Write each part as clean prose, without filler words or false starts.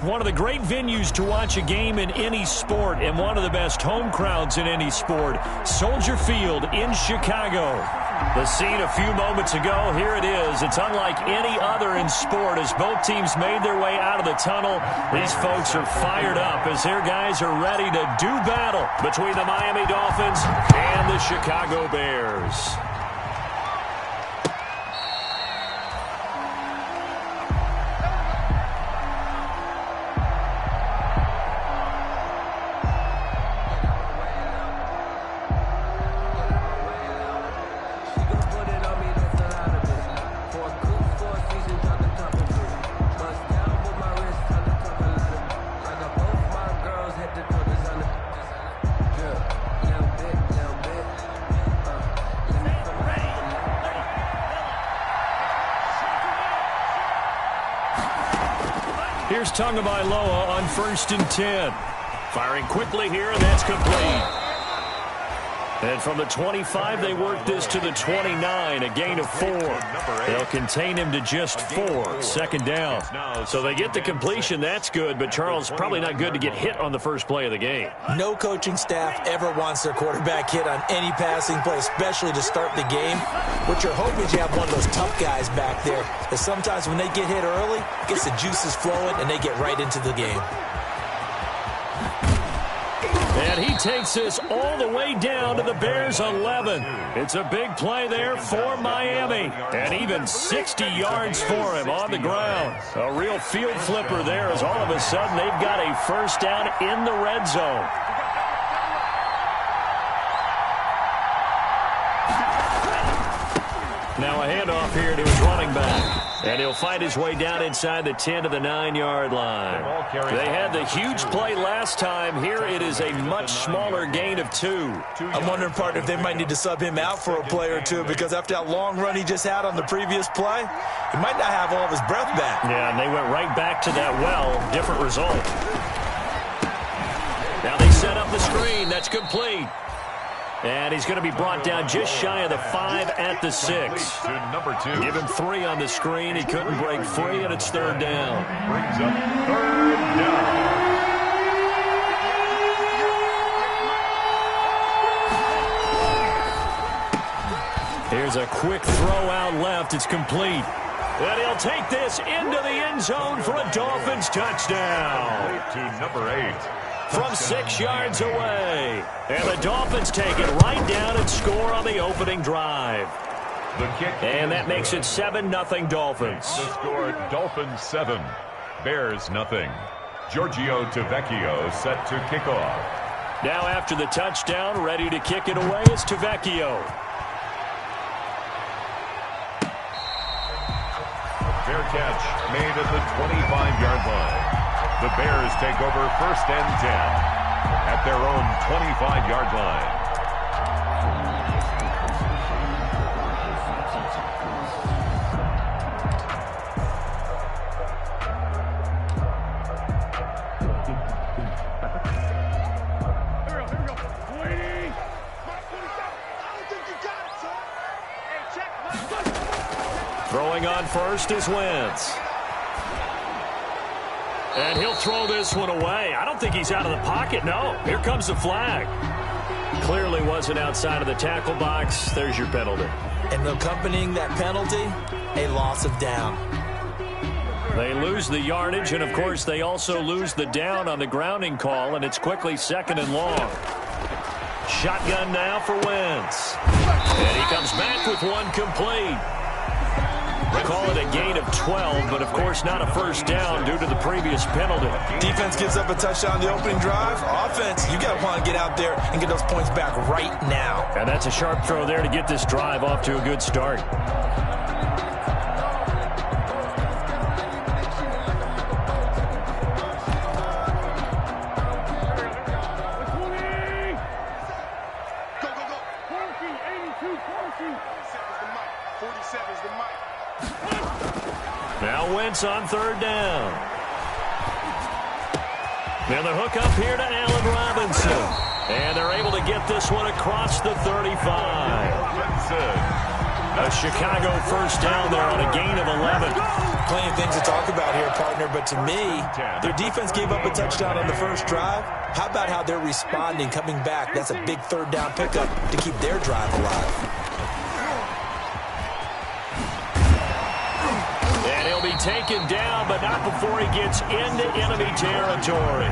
one of the great venues to watch a game in any sport and one of the best home crowds in any sport. Soldier Field in Chicago. The scene a few moments ago, here it is. It's unlike any other in sport as both teams made their way out of the tunnel. These folks are fired up as their guys are ready to do battle between the Miami Dolphins and the Chicago Bears. Here's Tagovailoa on 1st and 10. Firing quickly here, and that's complete. And from the 25, they work this to the 29, a gain of 4. They'll contain him to just 4, 2nd down. So they get the completion, that's good, but Charles, probably not good to get hit on the first play of the game. No coaching staff ever wants their quarterback hit on any passing play, especially to start the game. What you're hoping is you have one of those tough guys back there, that sometimes when they get hit early, it gets the juices flowing, and they get right into the game. And he takes this all the way down to the Bears' 11. It's a big play there for Miami. And even 60 yards for him on the ground. A real field flipper there as all of a sudden they've got a first down in the red zone. Now a handoff here to his running back. And he'll fight his way down inside the 10 to the 9-yard line. They had the huge play last time. Here it is a much smaller gain of 2. I'm wondering, partner, if they might need to sub him out for a play or two, because after that long run he just had on the previous play, he might not have all of his breath back. Yeah, and they went right back to that well. Different result. Now they set up the screen. That's complete. And he's going to be brought down just shy of the 5 at the 6. To number 2. Give him 3 on the screen. He couldn't break free, and it's 3rd down. Brings up 3rd down. Here's a quick throw out left. It's complete. And he'll take this into the end zone for a Dolphins touchdown. To number 8. From 6 yards away. And the Dolphins take it right down and score on the opening drive. The kick. And that makes it 7-0 Dolphins. The score, Dolphins 7, Bears nothing. Giorgio Tavecchio set to kick off. Now after the touchdown, ready to kick it away is Tavecchio. Fair catch made at the 25-yard line. The Bears take over 1st and 10 at their own 25-yard line. Throwing on first is Wentz. And he'll throw this one away. I don't think he's out of the pocket. No, here comes the flag. Clearly wasn't outside of the tackle box. There's your penalty. And accompanying that penalty, a loss of down. They lose the yardage, and of course they also lose the down on the grounding call, and it's quickly 2nd and long. Shotgun now for Wentz. And he comes back with one complete. They call it a gain of 12, but of course not a first down due to the previous penalty. Defense gives up a touchdown on the opening drive. Offense, you got to want to get out there and get those points back right now. And that's a sharp throw there to get this drive off to a good start. Now Wentz on 3rd down. And the hook up here to Allen Robinson. And they're able to get this one across the 35. A Chicago first down there on a gain of 11. Plenty of things to talk about here, partner, but to me, their defense gave up a touchdown on the first drive. How about how they're responding, coming back? That's a big third down pickup to keep their drive alive. And he'll be taken down, but not before he gets into enemy territory.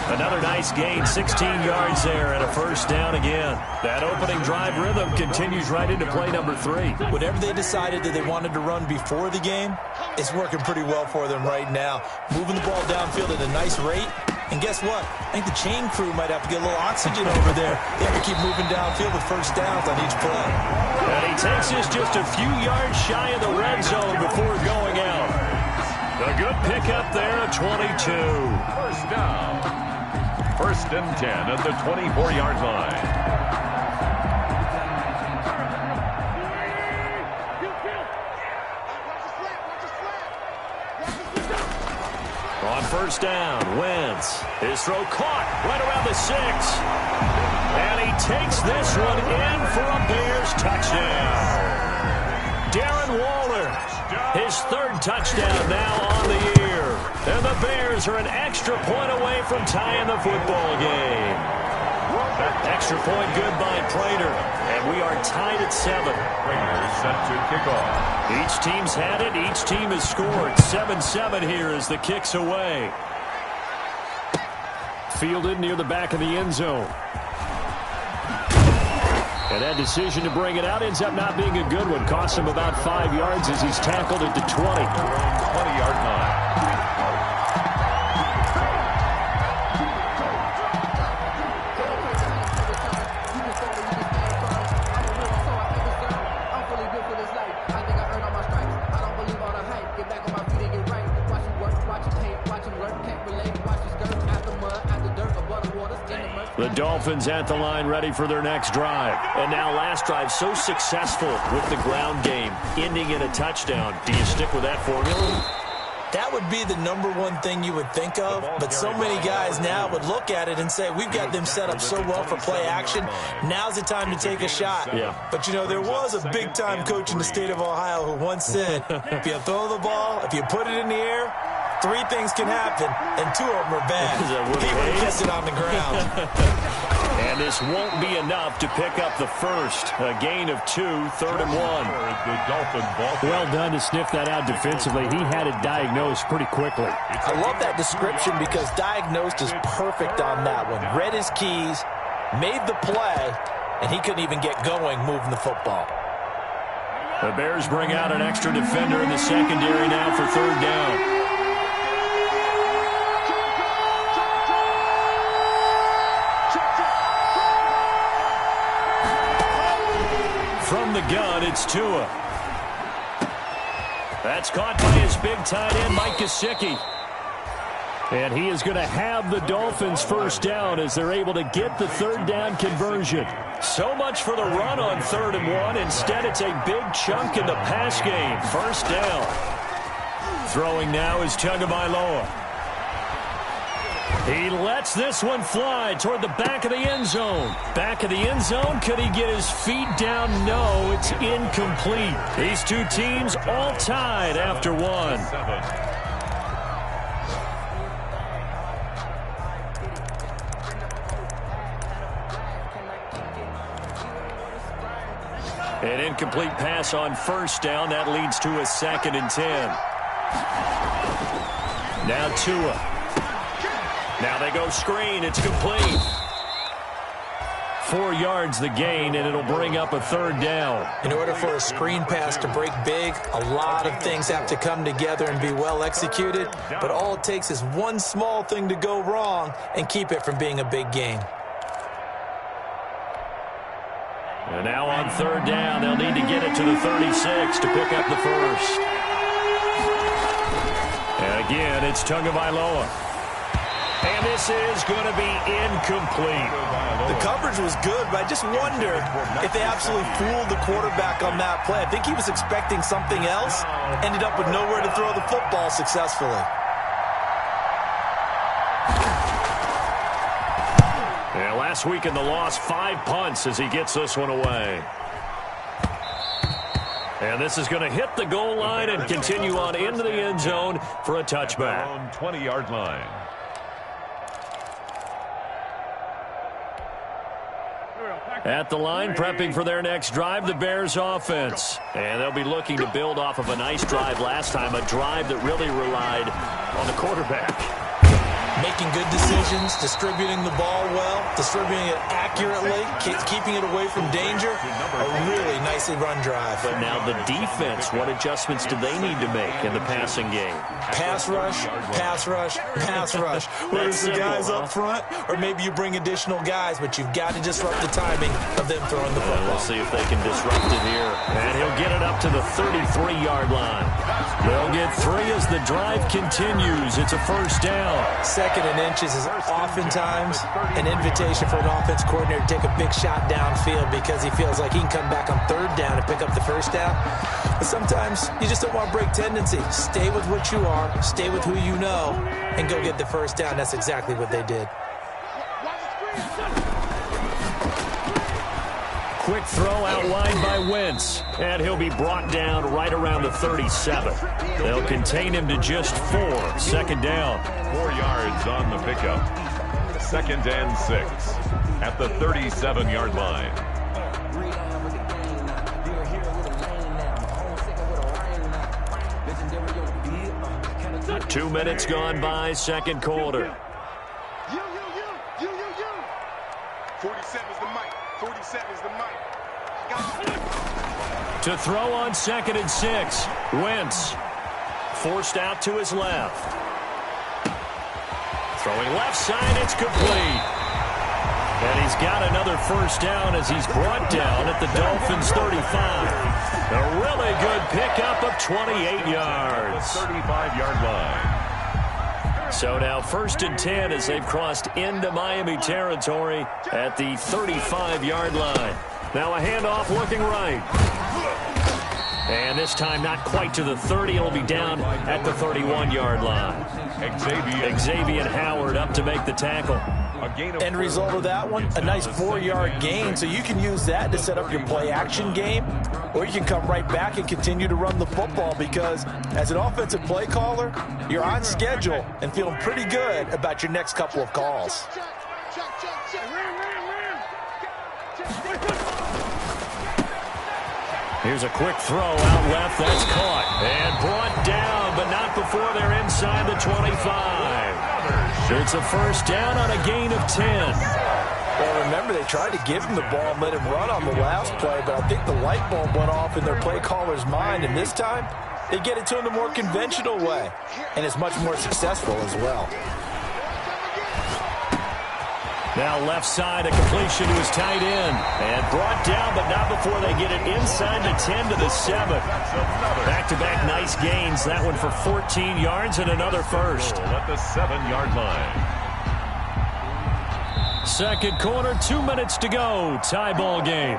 Another nice gain, 16 yards there, and a first down again. That opening drive rhythm continues right into play number 3. Whatever they decided that they wanted to run before the game, it's working pretty well for them right now. Moving the ball downfield at a nice rate. And guess what? I think the chain crew might have to get a little oxygen over there. They have to keep moving downfield with first downs on each play. And he takes us just a few yards shy of the red zone before going out. A good pickup there at 22. First down. First and 10 at the 24-yard line. On first down, Wentz. His throw caught right around the 6. And he takes this one in for a Bears touchdown. Darren Waller, his third touchdown now on the year. And the Bears are an extra point away from tying the football game. Extra point good by Prater. And we are tied at 7. Raiders set to kick off. Each team's had it. Each team has scored. 7-7 here as the kick's away. Fielded near the back of the end zone. And that decision to bring it out ends up not being a good one. Costs him about 5 yards as he's tackled at the 20. 20-yard line. The Dolphins at the line ready for their next drive. And now last drive so successful with the ground game, ending in a touchdown. Do you stick with that formula? That would be the number one thing you would think of, but so many guys now would look at it and say, we've got them set up so well for play action. Now's the time to take a shot. Yeah. But, you know, there was a big-time coach in the state of Ohio who once said, if you throw the ball, if you put it in the air, 3 things can happen, and 2 of them are bad. He would have kissed it on the ground. And this won't be enough to pick up the first. A gain of 2, 3rd and 1. The Dolphin ball. Well done to sniff that out defensively. He had it diagnosed pretty quickly. I love that description because diagnosed is perfect on that one. Read his keys, made the play, and he couldn't even get going moving the football. The Bears bring out an extra defender in the secondary now for 3rd down. From the gun, it's Tua. That's caught by his big tight end, Mike Gesicki. And he is going to have the Dolphins first down as they're able to get the 3rd down conversion. So much for the run on 3rd and 1. Instead, it's a big chunk in the pass game. First down. Throwing now is Tagovailoa. He lets this one fly toward the back of the end zone. Back of the end zone. Could he get his feet down? No, it's incomplete. These 2 teams all tied after 1. An incomplete pass on first down. That leads to a 2nd and 10. Now Tua. Now they go screen. It's complete. 4 yards the gain, and it'll bring up a 3rd down. In order for a screen pass to break big, a lot of things have to come together and be well executed. But all it takes is one small thing to go wrong and keep it from being a big gain. And now on 3rd down, they'll need to get it to the 36 to pick up the first. And again, it's Tagovailoa. And this is going to be incomplete. The coverage was good, but I just wonder if they absolutely fooled the quarterback on that play. I think he was expecting something else, ended up with nowhere to throw the football successfully. Yeah, last week in the loss, 5 punts as he gets this one away. And this is going to hit the goal line and continue on into the end zone for a touchback. At their own 20-yard line. At the line, prepping for their next drive, the Bears offense. And they'll be looking to build off of a nice drive last time, a drive that really relied on the quarterback. Making good decisions, distributing the ball well, distributing it accurately, keeping it away from danger. A really nicely run drive. But now the defense, what adjustments do they need to make in the passing game? Pass rush, pass rush, pass rush. Whether it's the guys up front or maybe you bring additional guys, but you've got to disrupt the timing of them throwing the football. We'll see if they can disrupt it here. And he'll get it up to the 33-yard line. They'll get 3 as the drive continues. It's a first down. Second and inches is oftentimes an invitation for an offense coordinator to take a big shot downfield because he feels like he can come back on third down and pick up the first down. But sometimes you just don't want to break tendency. Stay with what you are, stay with who you know, and go get the first down. That's exactly what they did. Quick throw out wide by Wentz, and he'll be brought down right around the 37. They'll contain him to just 4. Second down. 4 yards on the pickup. Second and 6 at the 37-yard line. Two minutes gone by, second quarter. 47 is the mic. 47 is the mic. To throw on second and 6. Wentz forced out to his left. Throwing left side, it's complete. And he's got another first down as he's brought down at the Dolphins' 35. A really good pickup of 28 yards. 35-yard line. So now first and 10 as they've crossed into Miami territory at the 35-yard line. Now a handoff looking right. And this time not quite to the 30. It'll be down at the 31-yard line. Xavier Howard up to make the tackle. End result of that one, a nice 4-yard gain. So you can use that to set up your play-action game, or you can come right back and continue to run the football because as an offensive play caller, you're on schedule and feeling pretty good about your next couple of calls. Here's a quick throw out left. That's caught and brought down, but not before they're inside the 25. It's a first down on a gain of 10. Well, remember, they tried to give him the ball and let him run on the last play, but I think the light bulb went off in their play caller's mind, and this time they get it to him the more conventional way, and it's much more successful as well. Now left side, a completion to his tight end. And brought down, but not before they get it inside the 10 to the 7. Back-to-back nice gains. That one for 14 yards and another first. At the 7-yard line. Second quarter, 2 minutes to go. Tie ball game.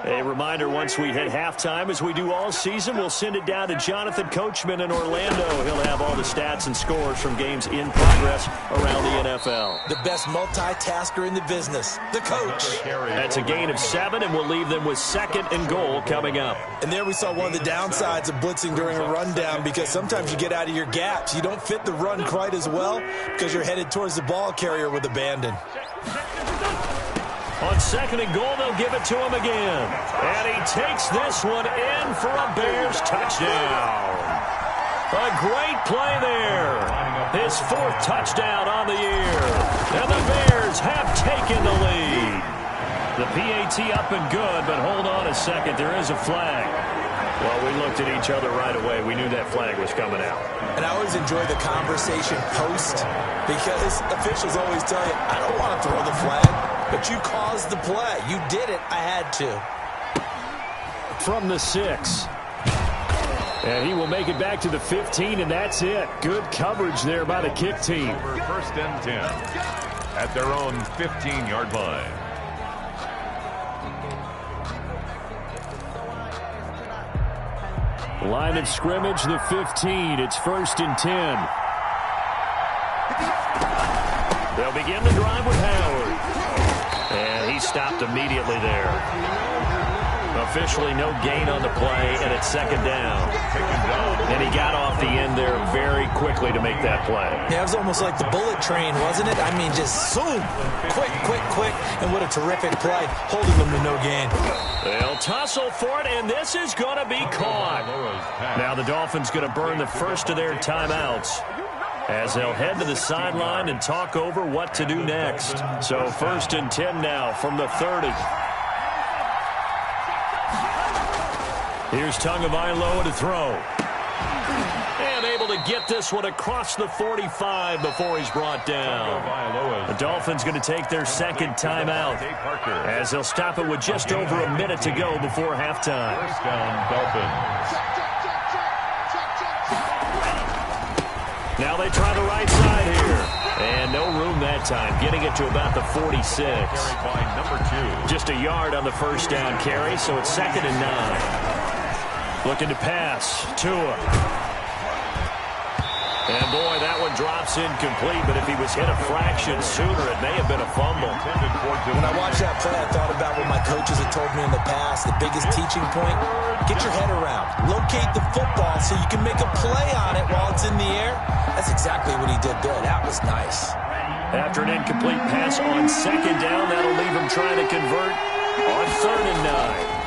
A reminder, once we hit halftime, as we do all season, we'll send it down to Jonathan Coachman in Orlando. He'll have all the stats and scores from games in progress around the NFL. The best multitasker in the business, the coach. That's a gain of 7, and we'll leave them with second and goal coming up. And there we saw one of the downsides of blitzing during a rundown because sometimes you get out of your gaps. You don't fit the run quite as well because you're headed towards the ball carrier with abandon. On second and goal, they'll give it to him again. And he takes this one in for a Bears touchdown. A great play there. His 4th touchdown on the year. And the Bears have taken the lead. The PAT up and good, but hold on a second. There is a flag. Well, we looked at each other right away. We knew that flag was coming out. And I always enjoy the conversation post because officials always tell you, I don't want to throw the flag. But you caused the play. You did it. I had to. From the 6. And he will make it back to the 15, and that's it. Good coverage there by the kick team. First and 10 at their own 15-yard line. Line of scrimmage, the 15. It's first and 10. They'll begin the drive with Howard. stopped immediately there. Officially no gain on the play, and it's second down. And he got off the end there very quickly to make that play. Yeah, it was almost like the bullet train, wasn't it? I mean, just zoom, quick, quick, quick, and what a terrific play, holding them to no gain. They'll tussle for it, and this is going to be caught. Now the Dolphins going to burn the first of their timeouts as they'll head to the sideline and talk over what to do next. So 1st and 10 now from the 30. Here's Tagovailoa to throw. And able to get this one across the 45 before he's brought down. The Dolphins going to take their second timeout as they'll stop it with just over a minute to go before halftime. First down, Dolphins. Now they try the right side here. And no room that time, getting it to about the 46. Carried by number 2. Just a yard on the first down carry, so it's 2nd and 9. Looking to pass. Tua. And, boy, that one drops incomplete, but if he was hit a fraction sooner, it may have been a fumble. When I watched that play, I thought about what my coaches had told me in the past. The biggest teaching point, get your head around. Locate the football so you can make a play on it while it's in the air. That's exactly what he did there. That was nice. After an incomplete pass on second down, that'll leave him trying to convert on 3rd and 9.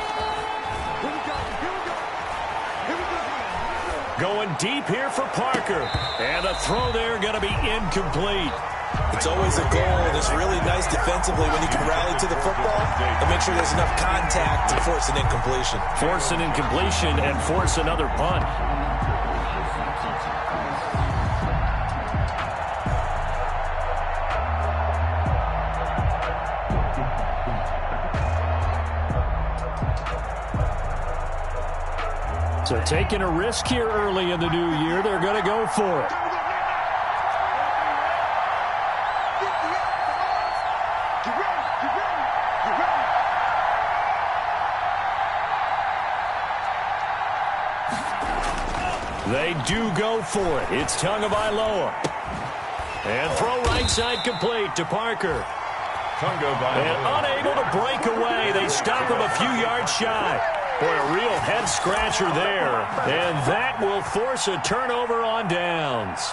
Going deep here for Parker. And the throw there going to be incomplete. It's always a goal, and it's really nice defensively when you can rally to the football and make sure there's enough contact to force an incompletion. Force an incompletion and force another punt. So taking a risk here early in the new year, they're going to go for it. They do go for it. It's Tagovailoa. And throw right side complete to Parker. And unable to break away. They stop him a few yards shy. Boy, a real head-scratcher there. And that will force a turnover on downs.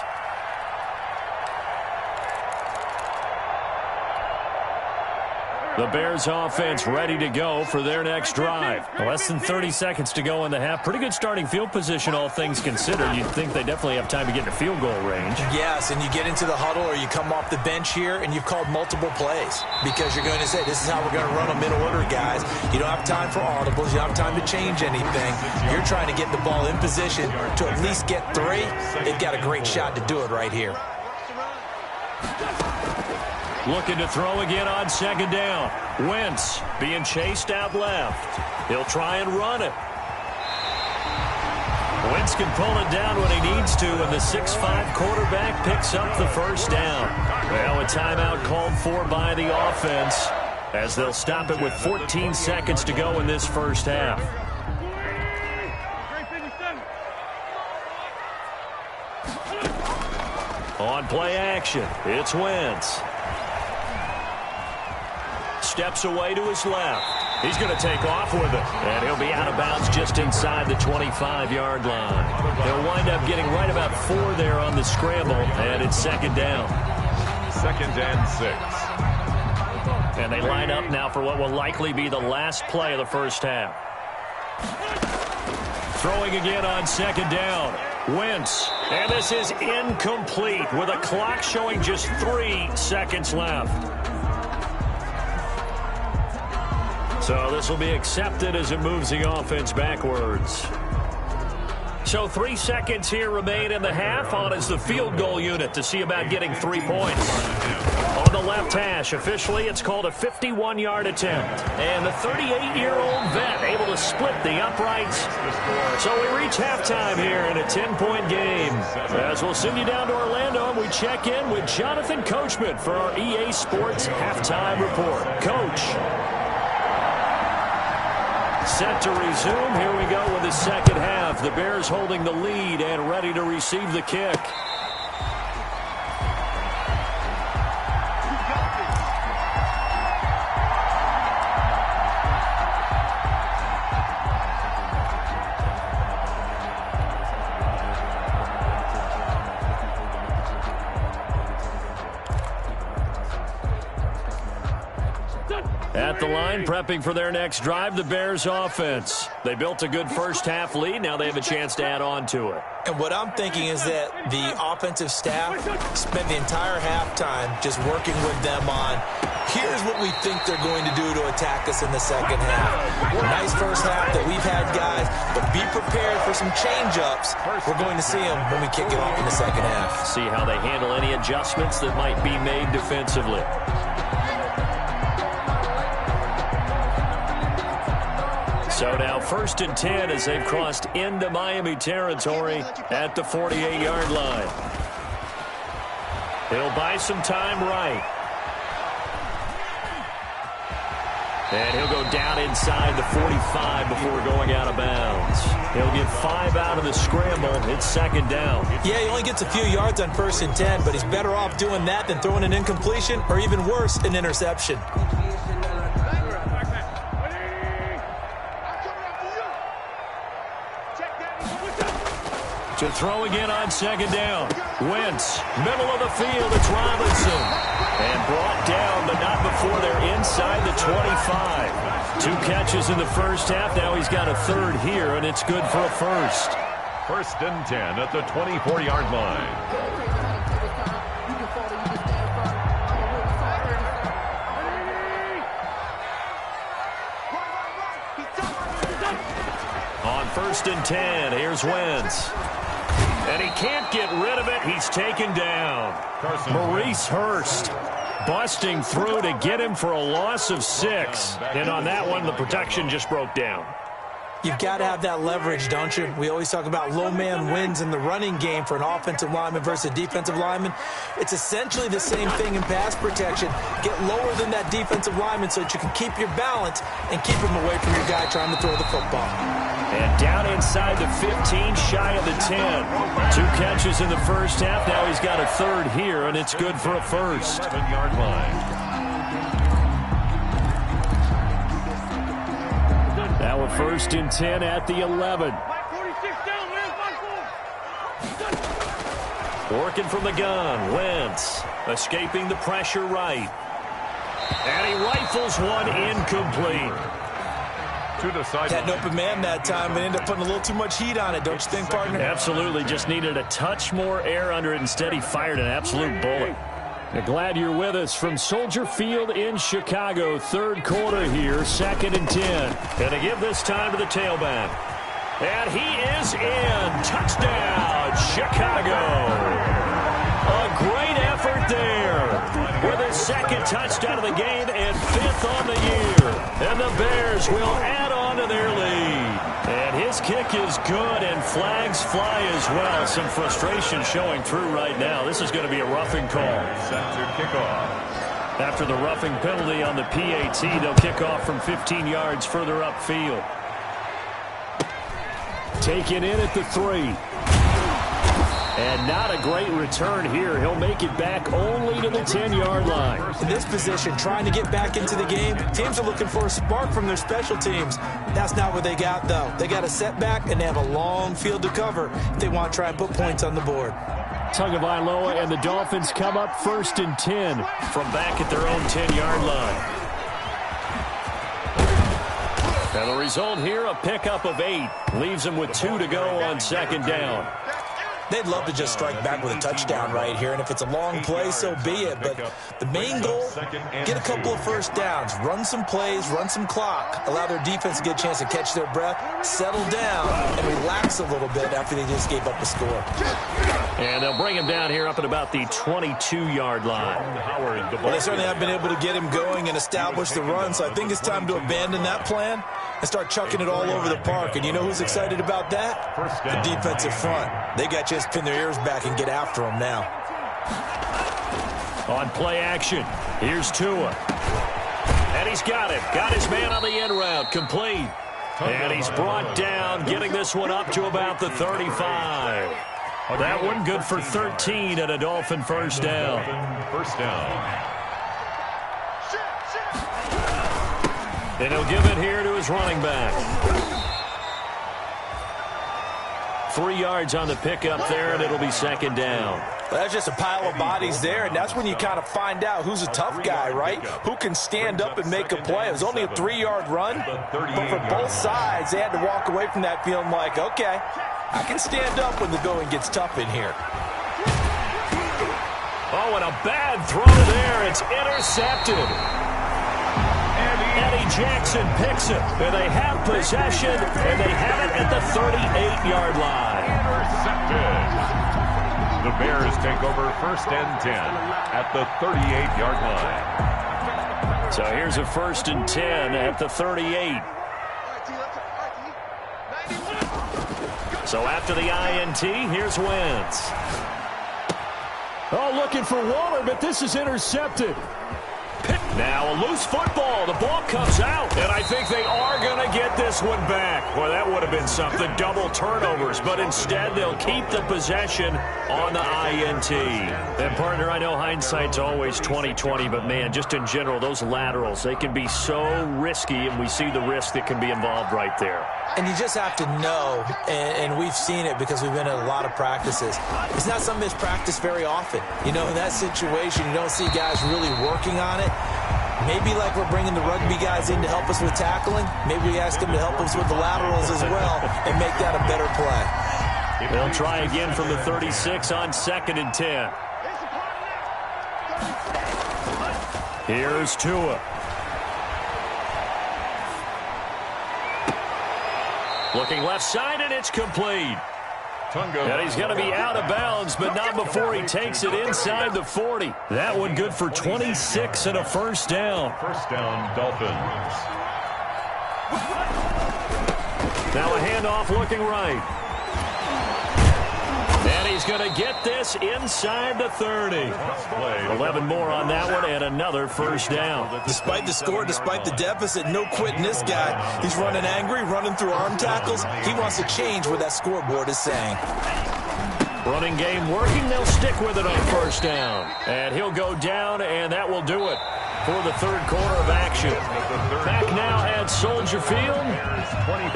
The Bears offense ready to go for their next drive. Less than 30 seconds to go in the half. Pretty good starting field position, all things considered. You'd think they definitely have time to get in field goal range. Yes, and you get into the huddle or you come off the bench here and you've called multiple plays because you're going to say, this is how we're going to run them in order, guys. You don't have time for audibles. You don't have time to change anything. You're trying to get the ball in position to at least get 3. They've got a great shot to do it right here. Looking to throw again on second down. Wentz being chased out left. He'll try and run it. Wentz can pull it down when he needs to, and the 6'5" quarterback picks up the first down. Well, a timeout called for by the offense as they'll stop it with 14 seconds to go in this first half. On play action, it's Wentz. Steps away to his left. He's going to take off with it. And he'll be out of bounds just inside the 25-yard line. He'll wind up getting right about 4 there on the scramble, and it's second down. 2nd and 6. And they line up now for what will likely be the last play of the first half. Throwing again on second down. Wentz. And this is incomplete with a clock showing just 3 seconds left. So this will be accepted as it moves the offense backwards. So 3 seconds here remain in the half. On is the field goal unit to see about getting 3 points. On the left hash, officially it's called a 51-yard attempt. And the 38-year-old vet able to split the uprights. So we reach halftime here in a 10-point game. As we'll send you down to Orlando, and we check in with Jonathan Coachman for our EA Sports Halftime Report. Coach. Set to resume. Here we go with the second half. The Bears holding the lead and ready to receive the kick. At the line, prepping for their next drive, the Bears offense. They built a good first-half lead. Now they have a chance to add on to it. And what I'm thinking is that the offensive staff spent the entire halftime just working with them on, here's what we think they're going to do to attack us in the second half. Nice first half that we've had, guys, but be prepared for some change-ups. We're going to see them when we kick it off in the second half. See how they handle any adjustments that might be made defensively. So now 1st and 10 as they've crossed into Miami territory at the 48-yard line. He'll buy some time right. And he'll go down inside the 45 before going out of bounds. He'll get 5 out of the scramble. It's 2nd down. Yeah, he only gets a few yards on 1st and 10, but he's better off doing that than throwing an incompletion or even worse, an interception. To throw again on 2nd down. Wentz, middle of the field, it's Robinson. And brought down, but not before they're inside the 25. 2 catches in the first half. Now he's got a 3rd here, and it's good for a 1st. 1st and 10 at the 24-yard line. On 1st and 10, here's Wentz. And he can't get rid of it. He's taken down. Maurice Hurst busting through to get him for a loss of 6. And on that one, the protection just broke down. You've got to have that leverage, don't you? We always talk about low man wins in the running game for an offensive lineman versus a defensive lineman. It's essentially the same thing in pass protection. Get lower than that defensive lineman so that you can keep your balance and keep him away from your guy trying to throw the football. And down inside the 15, shy of the 10. 2 catches in the first half. Now he's got a 3rd here, and it's good for a 1st. 11-yard line. Now a 1st and 10 at the 11. Working from the gun, Wentz escaping the pressure right. And he rifles one incomplete. To the side. Had an open man that time, but ended up putting a little too much heat on it, don't you think, partner? Absolutely, just needed a touch more air under it. Instead, he fired an absolute bullet. Glad you're with us from Soldier Field in Chicago. 3rd quarter here, 2nd and 10. And to give this time to the tailback. And he is in. Touchdown, Chicago. A great effort there. With his 2nd touchdown of the game and 5th on the year. And the Bears will add on to their lead. And his kick is good, and flags fly as well. Some frustration showing through right now. This is going to be a roughing call. Set to kick off. After the roughing penalty on the PAT, they'll kick off from 15 yards further upfield. Taken in at the 3. And not a great return here. He'll make it back only to the 10-yard line. In this position, trying to get back into the game, teams are looking for a spark from their special teams. That's not what they got, though. They got a setback, and they have a long field to cover if they want to try and put points on the board. Tagovailoa and the Dolphins come up 1st and 10 from back at their own 10-yard line. And the result here, a pickup of 8. Leaves them with 2 to go on 2nd down. They'd love to just strike back with a touchdown right here, and if it's a long play, so be it. But the main goal, get a couple of first downs, run some plays, run some clock, allow their defense to get a chance to catch their breath, settle down, and relax a little bit after they just gave up a score. And they'll bring him down here up at about the 22-yard line. Well, they certainly have been able to get him going and establish the run, so I think it's time to abandon that plan and start chucking it all over the park. And you know who's excited about that? The defensive front. They got a chance to pin their ears back and get after him now. On play action, here's Tua. And he's got it. Got his man on the end route. Complete. And he's brought down, getting this one up to about the 35. That one good for 13 and a Dolphin first down. First down. And he'll give it here to his running back. 3 yards on the pickup there, and it'll be 2nd down. Well, that's just a pile of bodies there, and that's when you kind of find out who's a tough guy, right? Who can stand up and make a play. It was only a 3-yard run, but for both sides, they had to walk away from that feeling like, okay, I can stand up when the going gets tough in here. Oh, and a bad throw there. It's intercepted. Eddie Jackson picks it, and they have possession, and they have it at the 38-yard line. Intercepted. The Bears take over first and 10 at the 38-yard line. So here's a 1st and 10 at the 38. So after the INT, here's Wentz. Oh, looking for Waller, but this is intercepted. Now a loose football. The ball comes out, and I think they are going to get this one back. Boy, that would have been something. Double turnovers, but instead they'll keep the possession on the INT. And, partner, I know hindsight's always 20/20, but, man, just in general, those laterals, they can be so risky, and we see the risk that can be involved right there. And you just have to know, and we've seen it because we've been at a lot of practices. It's not something that's practiced very often. You know, in that situation, you don't see guys really working on it. Maybe like we're bringing the rugby guys in to help us with tackling, maybe we ask them to help us with the laterals as well and make that a better play. They'll try again from the 36 on 2nd and 10. Here's Tua. Looking left side, and it's complete. And he's going to be out of bounds, but not before he takes it inside the 40. That one good for 26 and a first down. First down, Dolphins. Now a handoff looking right. And he's going to get this inside the 30. 11 more on that one, and another first down. Despite the score, despite the deficit, no quitting this guy. He's running angry, running through arm tackles. He wants to change what that scoreboard is saying. Running game working. They'll stick with it on first down. And he'll go down, and that will do it for the 3rd quarter of action. Back now at Soldier Field.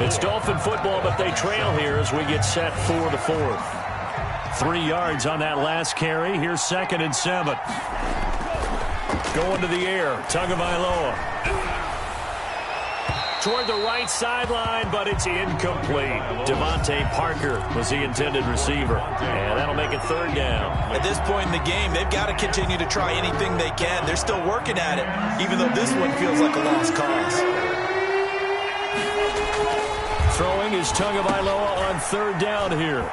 It's Dolphin football, but they trail here as we get set for the 4th. 3 yards on that last carry. Here's 2nd and 7. Going to the air. Tagovailoa. Toward the right sideline, but it's incomplete. Devontae Parker was the intended receiver. And that'll make it 3rd down. At this point in the game, they've got to continue to try anything they can. They're still working at it, even though this one feels like a lost cause. Throwing is Tagovailoa on 3rd down here.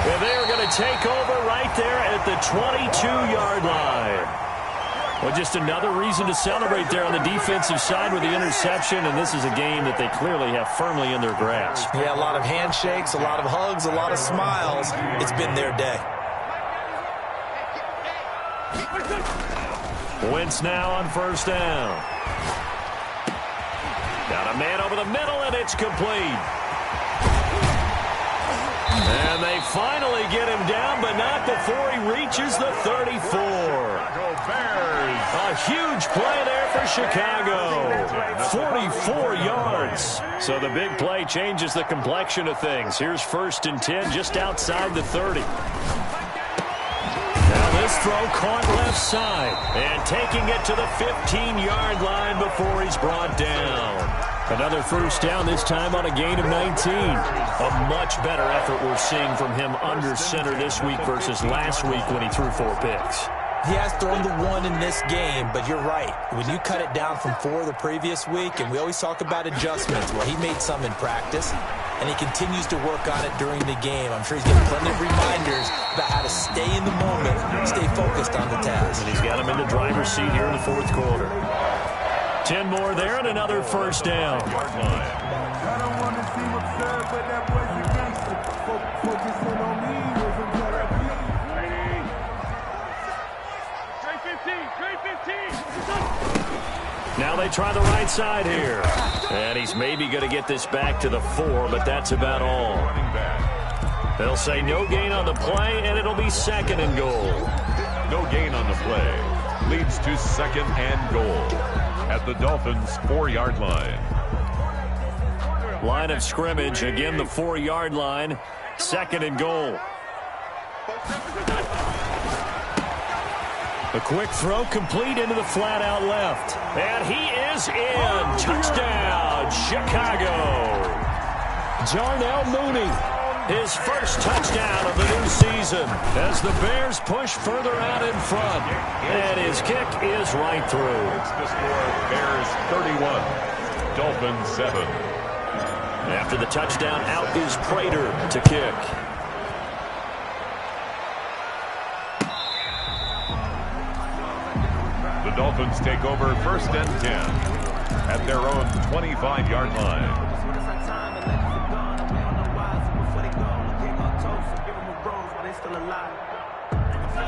And they are going to take over right there at the 22-yard line. Well, just another reason to celebrate there on the defensive side with the interception, and this is a game that they clearly have firmly in their grasp. Yeah, a lot of handshakes, a lot of hugs, a lot of smiles. It's been their day. Wentz now on first down. Got a man over the middle, and it's complete. And they finally get him down, but not before he reaches the 34. A huge play there for Chicago. 44 yards. So the big play changes the complexion of things. Here's 1st and 10 just outside the 30. Now this throw caught left side. And taking it to the 15-yard line before he's brought down. Another first down, this time on a gain of 19. A much better effort we're seeing from him under center this week versus last week when he threw 4 picks. He has thrown the 1 in this game, but you're right. When you cut it down from 4 the previous week, and we always talk about adjustments, well, he made some in practice, and he continues to work on it during the game. I'm sure he's getting plenty of reminders about how to stay in the moment, stay focused on the task. And he's got him in the driver's seat here in the 4th quarter. 10 more there and another first down. I don't want to seem absurd, but that boy's a gangster. Focusing on me wasn't what I need. 315. Now they try the right side here. And he's maybe going to get this back to the 4, but that's about all. They'll say no gain on the play, and it'll be 2nd and goal. No gain on the play. Leads to 2nd and goal at the Dolphins' 4-yard line. Line of scrimmage, again the 4-yard line, 2nd and goal. A quick throw complete into the flat out left. And he is in. Touchdown, Chicago. Darnell Mooney, his first touchdown of the new season as the Bears push further out in front. And his kick is right through. It's the score, Bears 31, Dolphins 7. After the touchdown, out is Prater to kick. The Dolphins take over first and 10 at their own 25-yard line.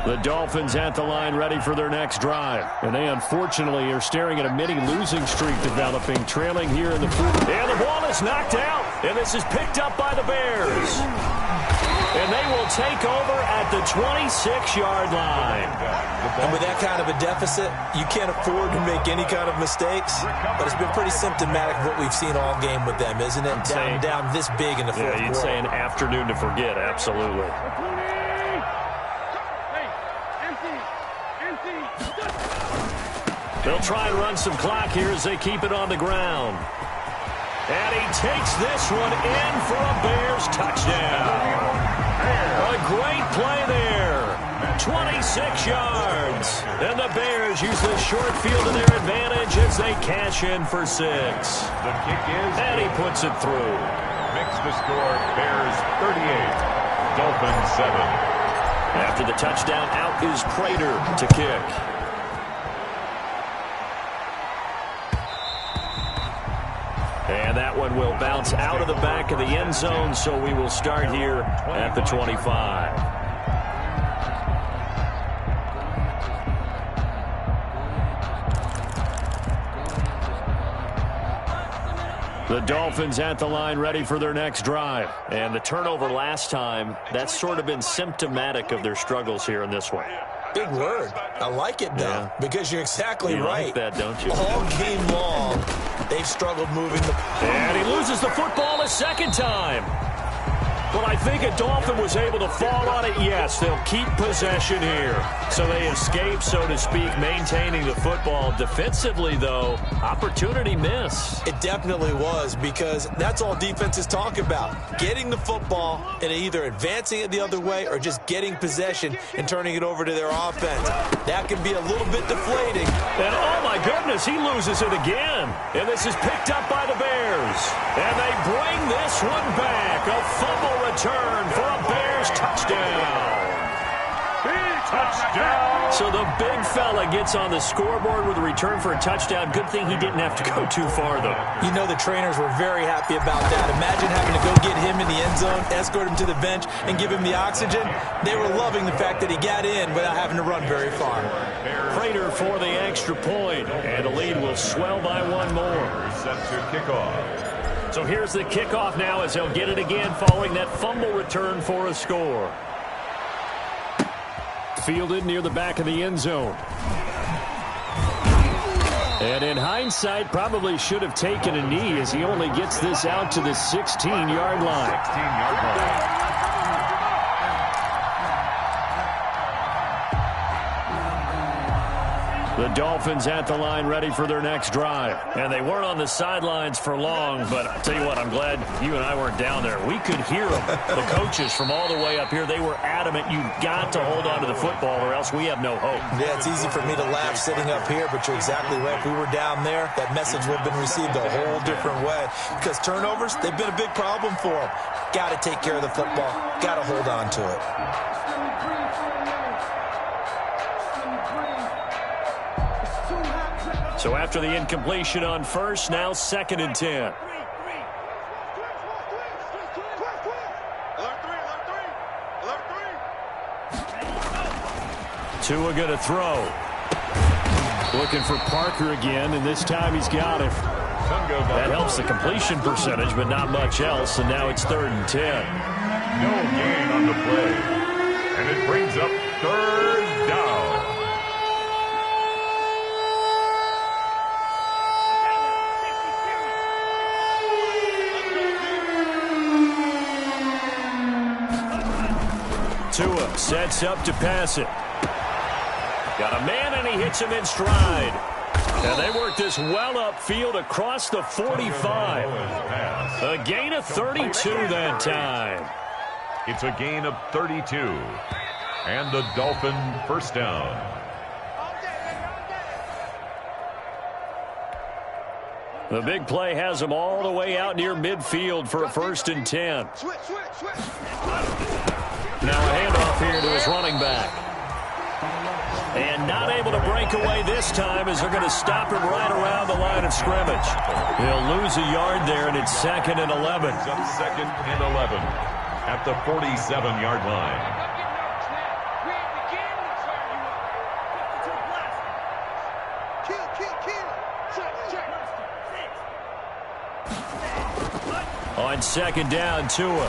The Dolphins at the line ready for their next drive. And they unfortunately are staring at a mini losing streak developing, trailing here in the fourth. And the ball is knocked out. And this is picked up by the Bears. And they will take over at the 26-yard line. And with that kind of a deficit, you can't afford to make any kind of mistakes. But it's been pretty symptomatic of what we've seen all game with them, isn't it? Down this big in the fourth quarter. You'd say an afternoon to forget, absolutely. They'll try and run some clock here as they keep it on the ground. And he takes this one in for a Bears touchdown. A great play there. 26 yards. And the Bears use this short field to their advantage as they cash in for 6. The kick is... And he puts it through. Makes the score, Bears 38, Dolphins 7. After the touchdown, out is Prater to kick. And that one will bounce out of the back of the end zone, so we will start here at the 25. The Dolphins at the line ready for their next drive. And the turnover last time, that's sort of been symptomatic of their struggles here in this one. Big word. I like it, though, because you're exactly right. You like that, don't you? All game long, they've struggled moving the... And he loses the football a second time. But I think a Dolphin was able to fall on it. Yes, they'll keep possession here. So they escape, so to speak, maintaining the football. Defensively, though, opportunity miss. It definitely was, because that's all defenses talk about. Getting the football and either advancing it the other way or just getting possession and turning it over to their offense. That can be a little bit deflating. And, oh, my goodness, he loses it again. And this is picked up by the Bears. And they bring this one back. A fumble return for a Bears touchdown. Touchdown! So the big fella gets on the scoreboard with a return for a touchdown. Good thing he didn't have to go too far, though. You know the trainers were very happy about that. Imagine having to go get him in the end zone, escort him to the bench, and give him the oxygen. They were loving the fact that he got in without having to run very far. Prater for the extra point, and the lead will swell by one more. Set to kickoff. So here's the kickoff now as they'll get it again following that fumble return for a score. Fielded near the back of the end zone. And in hindsight, probably should have taken a knee as he only gets this out to the 16-yard line. 16-yard line. The Dolphins at the line ready for their next drive. And they weren't on the sidelines for long, but I'll tell you what, I'm glad you and I weren't down there. We could hear them. The coaches from all the way up here, they were adamant, you've got to hold on to the football or else we have no hope. Yeah, it's easy for me to laugh sitting up here, but you're exactly right. If we were down there, that message would have been received a whole different way. Because turnovers, they've been a big problem for them. Got to take care of the football. Got to hold on to it. So after the incompletion on first, now 2nd and 10. Tua going to throw. Looking for Parker again, and this time he's got it. That helps the completion percentage, but not much else, and now it's 3rd and 10. No gain on the play. And it brings up 3rd down. sets up to pass it. Got a man, and he hits him in stride. And they work this well upfield across the 45. A gain of 32 that time. It's a gain of 32. And the Dolphin first down. The big play has them all the way out near midfield for a 1st and 10. Now a handoff here to his running back. And not able to break away this time as they're going to stop him right around the line of scrimmage. He'll lose a yard there, and it's 2nd and 11. It's up 2nd and 11 at the 47-yard line. On 2nd down, Tua.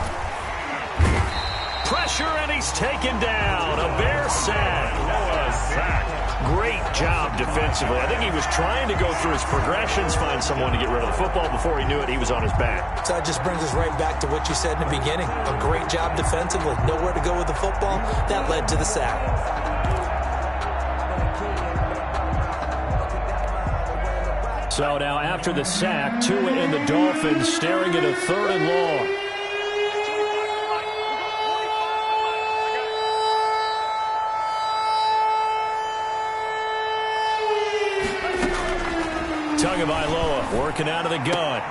Pressure, and he's taken down. A Bear sack. Oh, a sack. Great job defensively. I think he was trying to go through his progressions, find someone to get rid of the football. Before he knew it, he was on his back. So that just brings us right back to what you said in the beginning. A great job defensively. Nowhere to go with the football. That led to the sack. So now after the sack, Tua and the Dolphins staring at a 3rd and long. Tagovailoa working out of the gun.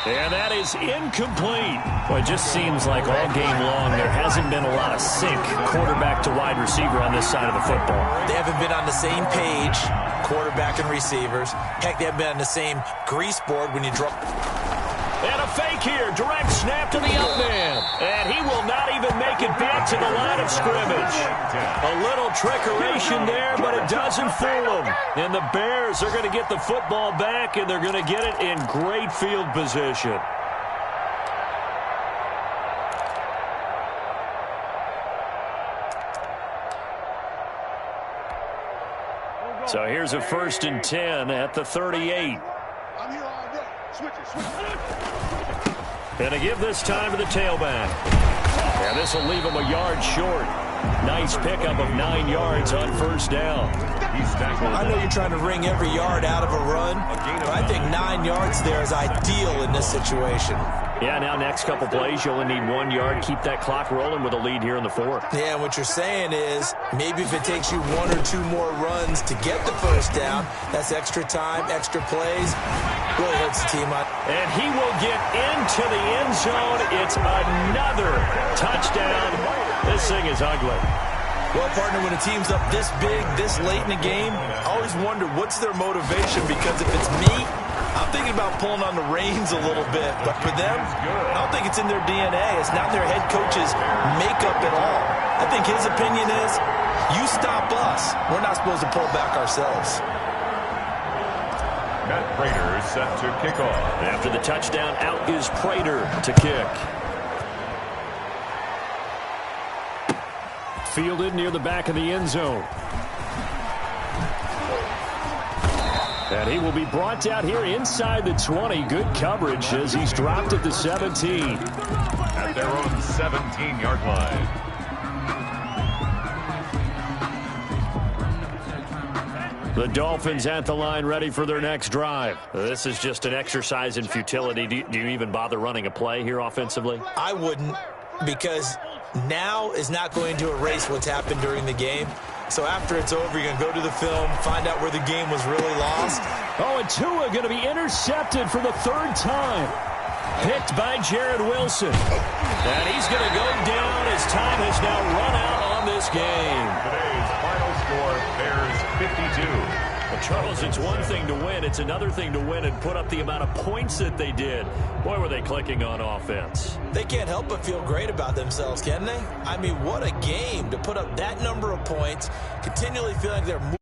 And that is incomplete. Well, it just seems like all game long there hasn't been a lot of sync quarterback to wide receiver on this side of the football. They haven't been on the same page, quarterback and receivers. Heck, they haven't been on the same grease board when you drop. And a fake here. Direct snap to the up man. And he will not even make it back to the line of scrimmage. A little trickeration there, but it doesn't fool them. And the Bears are going to get the football back, and they're going to get it in great field position. So here's a 1st and 10 at the 38. I'm here all day. Switch it. And to give this time to the tailback. And this will leave him a yard short. Nice pickup of 9 yards on 1st down. He's tackled. I know you're trying to wring every yard out of a run, but I think 9 yards there is ideal in this situation. Yeah, now next couple plays, you only need 1 yard. Keep that clock rolling with a lead here in the 4th. Yeah, and what you're saying is maybe if it takes you 1 or 2 more runs to get the 1st down, that's extra time, extra plays. Really hurts the team out. And he will get into the end zone. It's another touchdown. This thing is ugly. Well, partner, when a team's up this big, this late in the game, I always wonder what's their motivation, because if it's me, I'm thinking about pulling on the reins a little bit. But for them, I don't think it's in their DNA. It's not their head coach's makeup at all. I think his opinion is, you stop us. We're not supposed to pull back ourselves. Matt Prater is set to kick off. After the touchdown, out is Prater to kick. Fielded near the back of the end zone. And he will be brought down here inside the 20. Good coverage as he's dropped at the 17. At their own 17-yard line. The Dolphins at the line ready for their next drive. This is just an exercise in futility. Do you even bother running a play here offensively? I wouldn't, because now is not going to erase what's happened during the game. So after it's over, you're going to go to the film, find out where the game was really lost. Oh, and Tua going to be intercepted for the 3rd time. Picked by Jared Wilson. And he's going to go down as time has now run out on this game. Today's final score, Bears 52. Well, Charles, it's one thing to win. It's another thing to win and put up the amount of points that they did. Boy, were they clicking on offense. They can't help but feel great about themselves, can they? I mean, what a game to put up that number of points, continually feeling like they're moving.